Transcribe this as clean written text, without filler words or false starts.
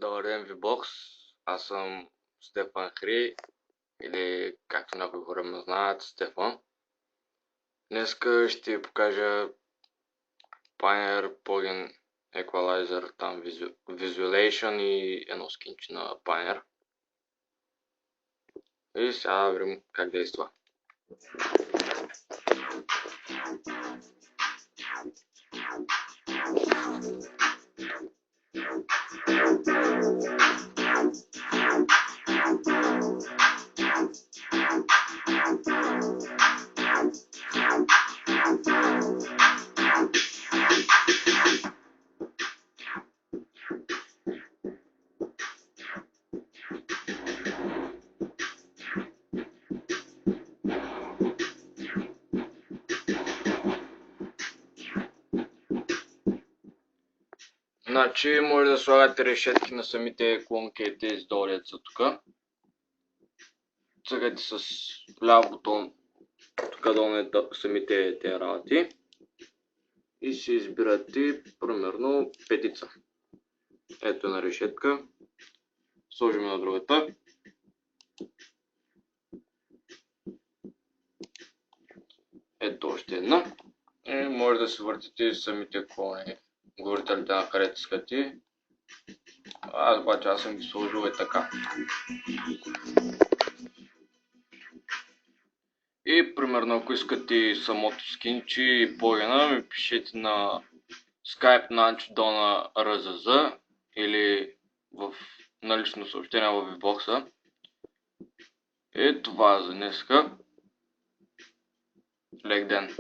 Добър ден, Vbox. Аз съм Стефан Хри, или както някои хора ме знаят, Стефан. Днеска ще ви покажа Pioneer Plugin Equalizer, там Visualization и едно скинче на Pioneer. И сега да видим как действа. Значи може да слагате решетки на самите клонки, тези долу са тук. Цъкате с ляв бутон тук долу на самите тези работи и си избирате примерно петица. Ето една решетка. Сложим на другата. Ето още една. И може да се въртите самите клони, говорителите на където искате. Аз съм ги сложил и така. И примерно ако искате самото скинче и плагина, ми пишете на Skype на Anchodona RZZ или на лично съобщение в Vbox. И това за днеска. Лек ден!